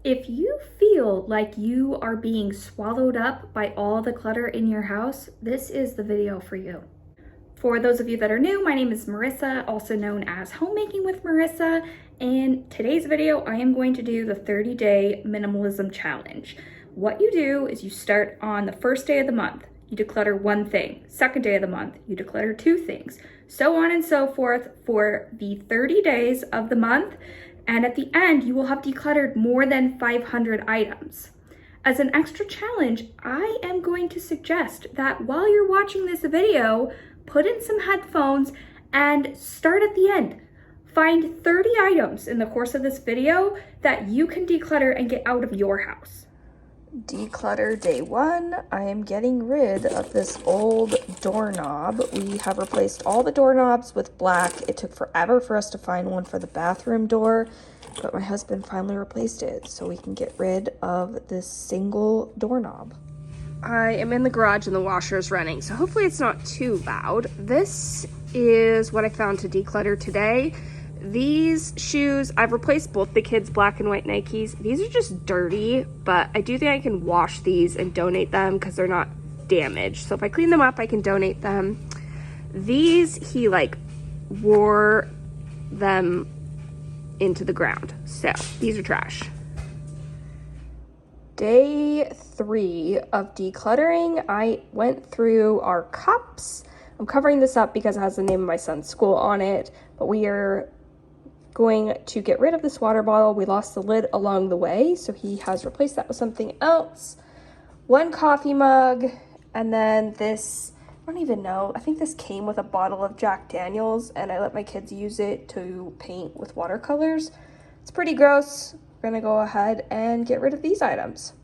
If you feel like you are being swallowed up by all the clutter in your house, this is the video for you. For those of you that are new, my name is Marissa, also known as Homemaking with Marissa, and today's video I am going to do the 30-day minimalism challenge. What you do is you start on the first day of the month, you declutter one thing. Second day of the month, you declutter two things, so on and so forth for the 30 days of the month. And at the end, you will have decluttered more than 500 items. As an extra challenge, I am going to suggest that while you're watching this video, put in some headphones and start at the end. Find 30 items in the course of this video that you can declutter and get out of your house. Declutter day one. I am getting rid of this old doorknob. We have replaced all the doorknobs with black. It took forever for us to find one for the bathroom door, but my husband finally replaced it so we can get rid of this single doorknob. I am in the garage and the washer is running, so hopefully it's not too loud. This is what I found to declutter today. These shoes, I've replaced both the kids' black and white Nikes. These are just dirty, but I do think I can wash these and donate them because they're not damaged. So if I clean them up, I can donate them. These, he like wore them into the ground. So these are trash. Day 3 of decluttering, I went through our cups. I'm covering this up because it has the name of my son's school on it, but we are going to get rid of this water bottle. We lost the lid along the way, so he has replaced that with something else. One coffee mug, and then this, I don't even know, I think this came with a bottle of Jack Daniels, and I let my kids use it to paint with watercolors. It's pretty gross. We're gonna go ahead and get rid of these items.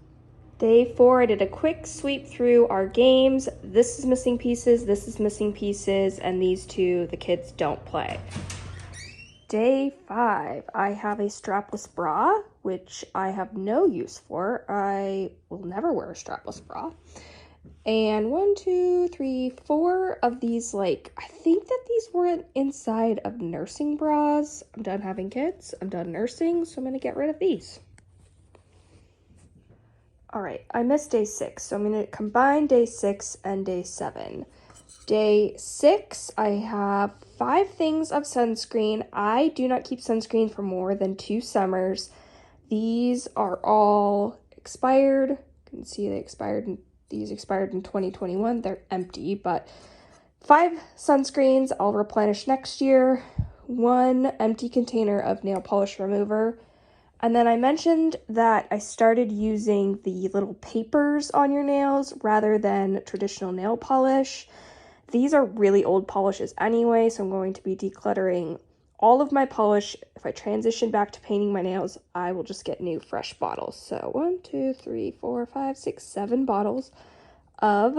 Day 4, I did a quick sweep through our games. This is missing pieces, this is missing pieces, and these two the kids don't play. Day 5, I have a strapless bra, which I have no use for. I will never wear a strapless bra. And 1, 2, 3, 4 of these, like, I think that these were inside of nursing bras. I'm done having kids, I'm done nursing, so I'm gonna get rid of these. All right, I missed day 6, so I'm gonna combine day 6 and day 7. Day 6, I have 5 things of sunscreen. I do not keep sunscreen for more than 2 summers. These are all expired. You can see these expired in 2021. They're empty, but 5 sunscreens I'll replenish next year. 1 empty container of nail polish remover. And then I mentioned that I started using the little papers on your nails rather than traditional nail polish. These are really old polishes anyway, so I'm going to be decluttering all of my polish. If I transition back to painting my nails, I will just get new fresh bottles. So 1, 2, 3, 4, 5, 6, 7 bottles of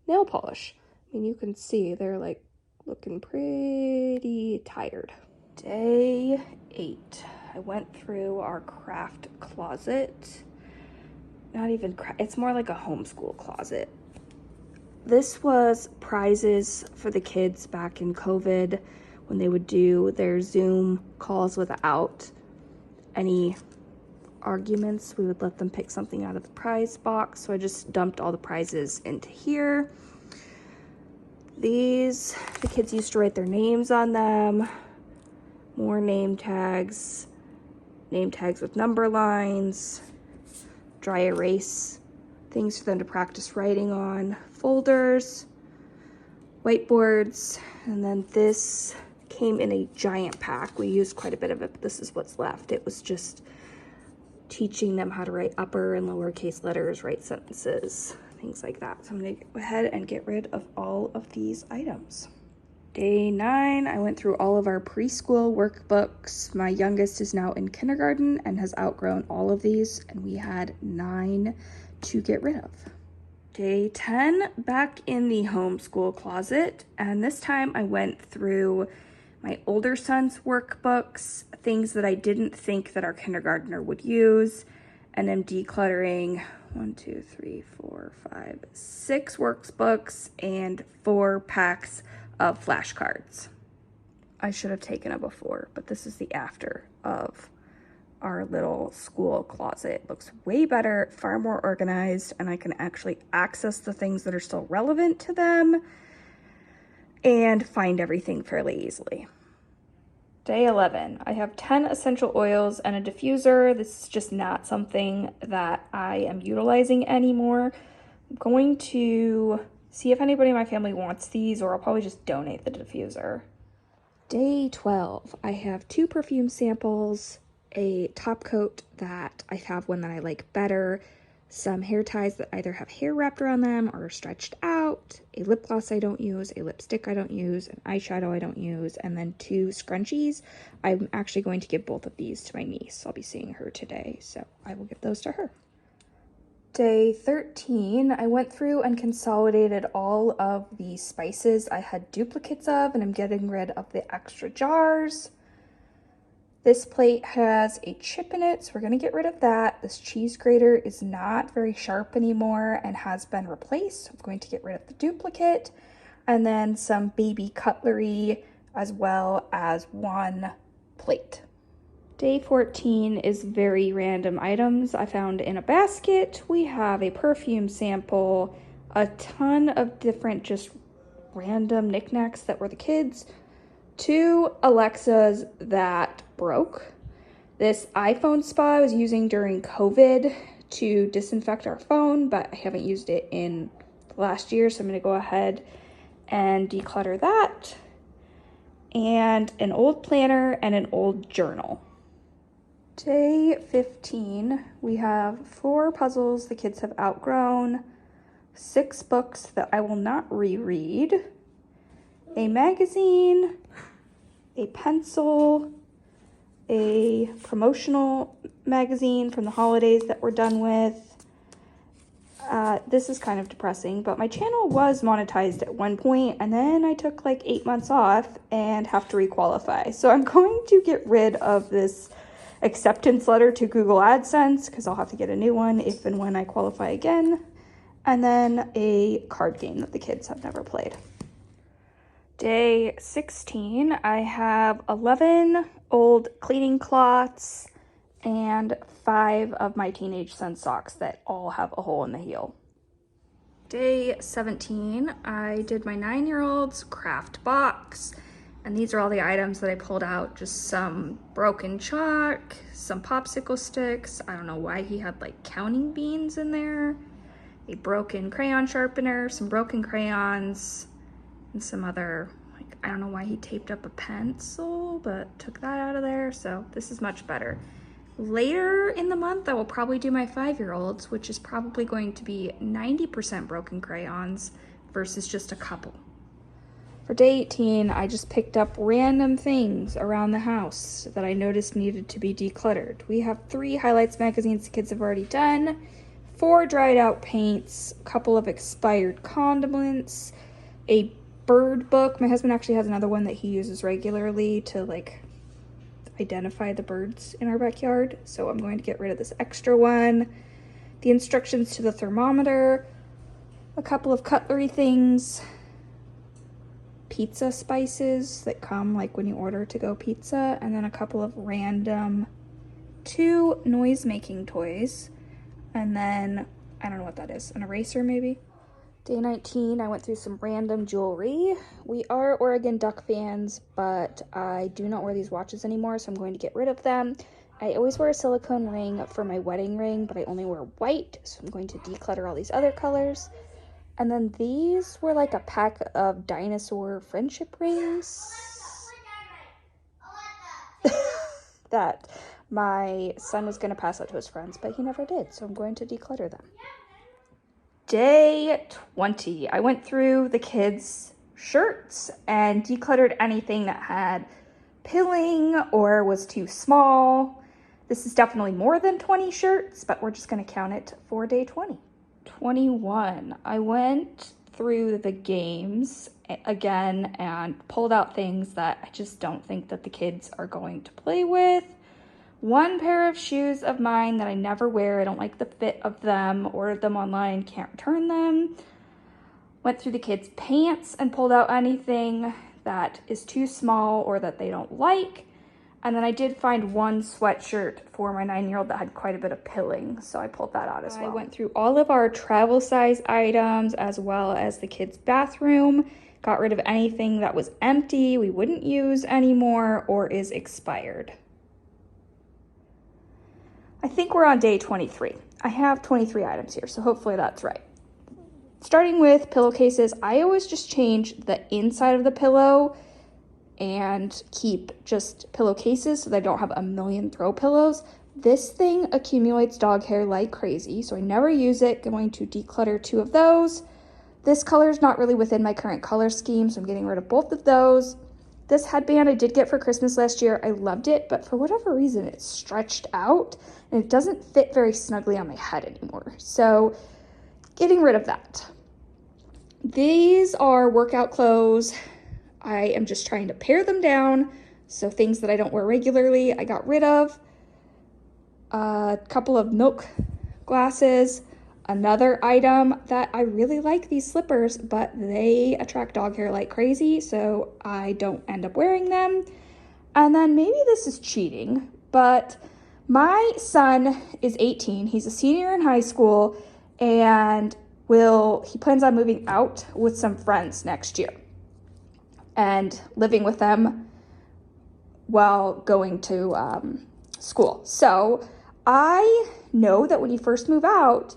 nail polish. I mean, you can see they're like looking pretty tired. Day 8, I went through our craft closet. Not even it's more like a homeschool closet. This was prizes for the kids back in COVID when they would do their Zoom calls without any arguments. We would let them pick something out of the prize box. So I just dumped all the prizes into here. These, the kids used to write their names on them. More name tags with number lines, dry erase, things for them to practice writing on, folders, whiteboards, and then this came in a giant pack. We used quite a bit of it, but this is what's left. It was just teaching them how to write upper and lowercase letters, write sentences, things like that. So I'm gonna go ahead and get rid of all of these items. Day 9, I went through all of our preschool workbooks. My youngest is now in kindergarten and has outgrown all of these, and we had 9 to get rid of. Day 10, back in the homeschool closet, and this time I went through my older son's workbooks, things that I didn't think that our kindergartner would use, and I'm decluttering 1, 2, 3, 4, 5, 6 workbooks and 4 packs of flashcards. I should have taken a before, but this is the after of our little school closet. It looks way better, far more organized, and I can actually access the things that are still relevant to them and find everything fairly easily. Day 11, I have 10 essential oils and a diffuser. This is just not something that I am utilizing anymore. I'm going to see if anybody in my family wants these, or I'll probably just donate the diffuser. Day 12, I have 2 perfume samples, a top coat that I have one that I like better, some hair ties that either have hair wrapped around them or are stretched out, a lip gloss I don't use, a lipstick I don't use, an eyeshadow I don't use, and then 2 scrunchies. I'm actually going to give both of these to my niece. I'll be seeing her today, so I will give those to her. Day 13, I went through and consolidated all of the spices I had duplicates of, and I'm getting rid of the extra jars. This plate has a chip in it, so we're going to get rid of that. This cheese grater is not very sharp anymore and has been replaced. So I'm going to get rid of the duplicate, and then some baby cutlery as well as 1 plate. Day 14 is very random items I found in a basket. We have a perfume sample, a ton of different just random knickknacks that were the kids', 2 Alexas that broke. This iPhone spa I was using during COVID to disinfect our phone, but I haven't used it in the last year, so I'm going to go ahead and declutter that. And an old planner and an old journal. Day 15, we have 4 puzzles the kids have outgrown, 6 books that I will not reread, a magazine, a pencil, a promotional magazine from the holidays that we're done with. This is kind of depressing, but my channel was monetized at one point, and then I took like 8 months off and have to requalify. So I'm going to get rid of this acceptance letter to Google AdSense because I'll have to get a new one if and when I qualify again. And then a card game that the kids have never played. Day 16, I have 11 old cleaning cloths and 5 of my teenage son's socks that all have a hole in the heel. Day 17, I did my 9-year-old's craft box, and these are all the items that I pulled out. Just some broken chalk, some popsicle sticks. I don't know why he had like counting beans in there, a broken crayon sharpener, some broken crayons, and some other, like, I don't know why he taped up a pencil, but took that out of there, so this is much better. Later in the month, I will probably do my 5-year-old's, which is probably going to be 90% broken crayons versus just a couple. For day 18, I just picked up random things around the house that I noticed needed to be decluttered. We have 3 highlights magazines the kids have already done, 4 dried out paints, a couple of expired condiments, a bird book. My husband actually has another one that he uses regularly to like identify the birds in our backyard, so I'm going to get rid of this extra one. The instructions to the thermometer, a couple of cutlery things, pizza spices that come like when you order to-go pizza, and then a couple of random 2 noise-making toys, and then I don't know what that is, an eraser maybe? Day 19, I went through some random jewelry. We are Oregon Duck fans, but I do not wear these watches anymore, so I'm going to get rid of them. I always wear a silicone ring for my wedding ring, but I only wear white, so I'm going to declutter all these other colors. And then these were like a pack of dinosaur friendship rings that my son was going to pass out to his friends, but he never did, so I'm going to declutter them. Day 20, I went through the kids' shirts and decluttered anything that had pilling or was too small. This is definitely more than 20 shirts, but we're just going to count it for day 20. 21, I went through the games again and pulled out things that I just don't think that the kids are going to play with. 1 pair of shoes of mine that I never wear. I don't like the fit of them. Ordered them online, can't return them. Went through the kids' pants and pulled out anything that is too small or that they don't like. And then I did find one sweatshirt for my 9-year-old that had quite a bit of pilling, so I pulled that out as well. I went through all of our travel size items as well as the kids' bathroom, got rid of anything that was empty, we wouldn't use anymore, or is expired. I think we're on day 23. I have 23 items here, so hopefully that's right. Starting with pillowcases, I always just change the inside of the pillow and keep just pillowcases so that I don't have a million throw pillows. This thing accumulates dog hair like crazy, so I never use it. I'm going to declutter 2 of those. This color is not really within my current color scheme, so I'm getting rid of both of those. This headband I did get for Christmas last year. I loved it, but for whatever reason, it's stretched out and it doesn't fit very snugly on my head anymore. So getting rid of that. These are workout clothes. I am just trying to pare them down. So things that I don't wear regularly, I got rid of. A couple of milk glasses. Another item that I really like, these slippers, but they attract dog hair like crazy, so I don't end up wearing them. And then maybe this is cheating, but my son is 18. He's a senior in high school, and he plans on moving out with some friends next year and living with them while going to school. So I know that when you first move out,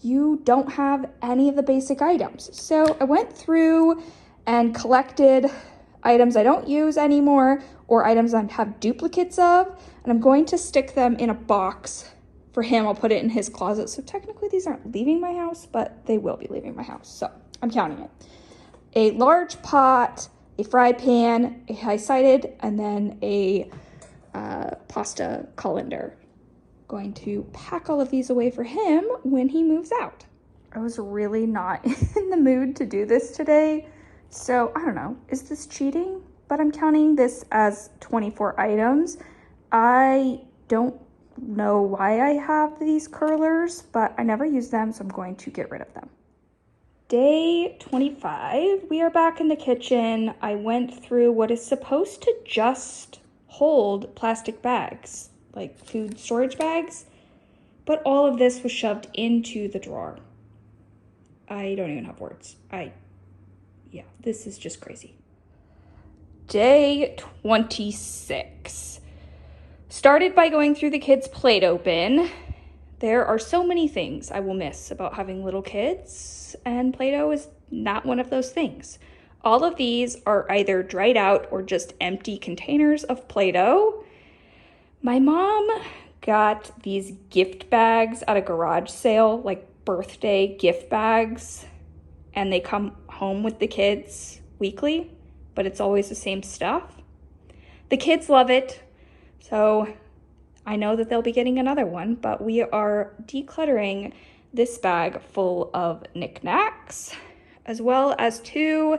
you don't have any of the basic items. So I went through and collected items I don't use anymore or items I have duplicates of, and I'm going to stick them in a box for him. I'll put it in his closet. So technically these aren't leaving my house, but they will be leaving my house. So I'm counting it. A large pot, a fry pan, a high-sided, and then a pasta colander. Going to pack all of these away for him when he moves out. I was really not in the mood to do this today, so I don't know. Is this cheating? But I'm counting this as 24 items. I don't know why I have these curlers, but I never use them, so I'm going to get rid of them. Day 25, we are back in the kitchen. I went through what is supposed to just hold plastic bags, like food storage bags, but all of this was shoved into the drawer. I don't even have words. Yeah, this is just crazy. Day 26. Started by going through the kids' Play-Doh bin. There are so many things I will miss about having little kids, and Play-Doh is not one of those things. All of these are either dried out or just empty containers of Play-Doh. My mom got these gift bags at a garage sale, like birthday gift bags, and they come home with the kids weekly, but it's always the same stuff. The kids love it, so I know that they'll be getting another one, but we are decluttering this bag full of knickknacks, as well as 2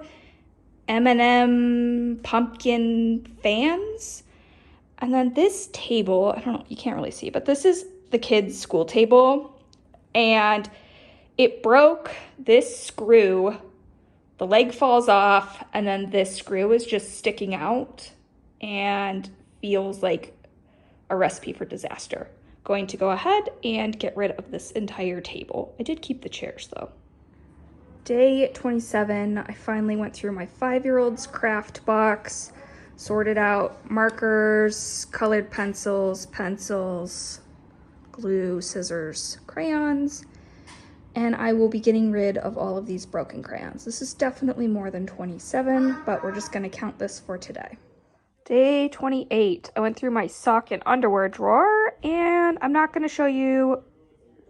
M&M pumpkin fans. And then this table, I don't know, you can't really see, but this is the kids' school table, and it broke. This screw, the leg falls off, and then this screw is just sticking out and feels like a recipe for disaster. Going to go ahead and get rid of this entire table. I did keep the chairs though. Day 27, I finally went through my 5-year-old's craft box, sorted out markers, colored pencils, glue, scissors, crayons, and I will be getting rid of all of these broken crayons. This is definitely more than 27, but we're just gonna count this for today. Day 28, I went through my sock and underwear drawer, and I'm not gonna show you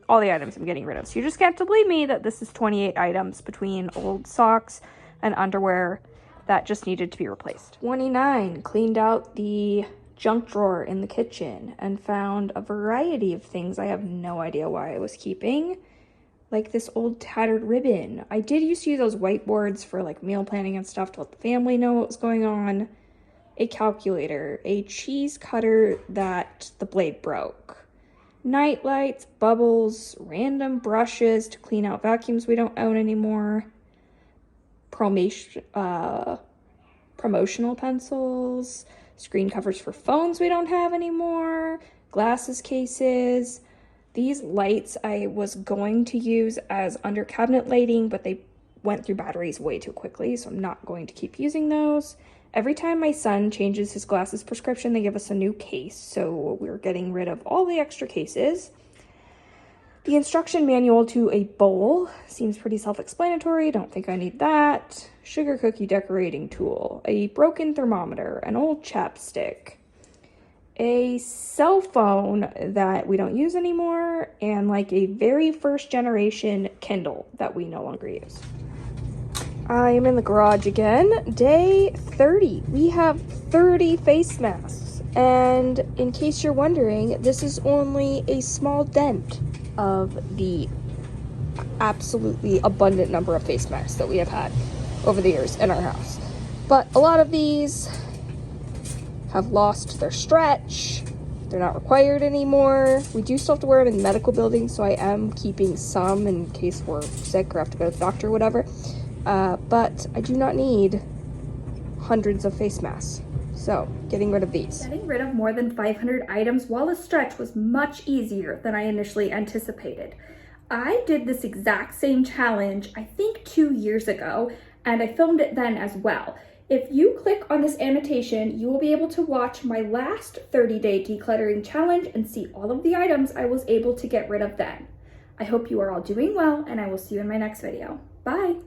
all the items I'm getting rid of. So you just have to believe me that this is 28 items between old socks and underwear that just needed to be replaced. 29, cleaned out the junk drawer in the kitchen and found a variety of things I have no idea why I was keeping. Like this old tattered ribbon. I did used to use those whiteboards for like meal planning and stuff to let the family know what was going on. A calculator, a cheese cutter that the blade broke, night lights, bubbles, random brushes to clean out vacuums we don't own anymore, promotional pencils, Screen covers for phones we don't have anymore. Glasses cases. These lights I was going to use as under cabinet lighting, but they went through batteries way too quickly, so I'm not going to keep using those. Every time my son changes his glasses prescription, they give us a new case, so we're getting rid of all the extra cases. The instruction manual to a bowl seems pretty self-explanatory. Don't think I need that. Sugar cookie decorating tool, a broken thermometer, an old chapstick, a cell phone that we don't use anymore, and like a very first generation Kindle that we no longer use. I am in the garage again. Day 30. We have 30 face masks. And in case you're wondering, this is only a small dent of the absolutely abundant number of face masks that we have had over the years in our house. But a lot of these have lost their stretch. They're not required anymore. We do still have to wear them in medical buildings, so I am keeping some in case we're sick or have to go to the doctor or whatever. But I do not need hundreds of face masks. So, getting rid of these. Getting rid of more than 500 items while a stretch was much easier than I initially anticipated. I did this exact same challenge, I think 2 years ago, and I filmed it then as well. If you click on this annotation, you will be able to watch my last 30-day decluttering challenge and see all of the items I was able to get rid of then. I hope you are all doing well, and I will see you in my next video. Bye!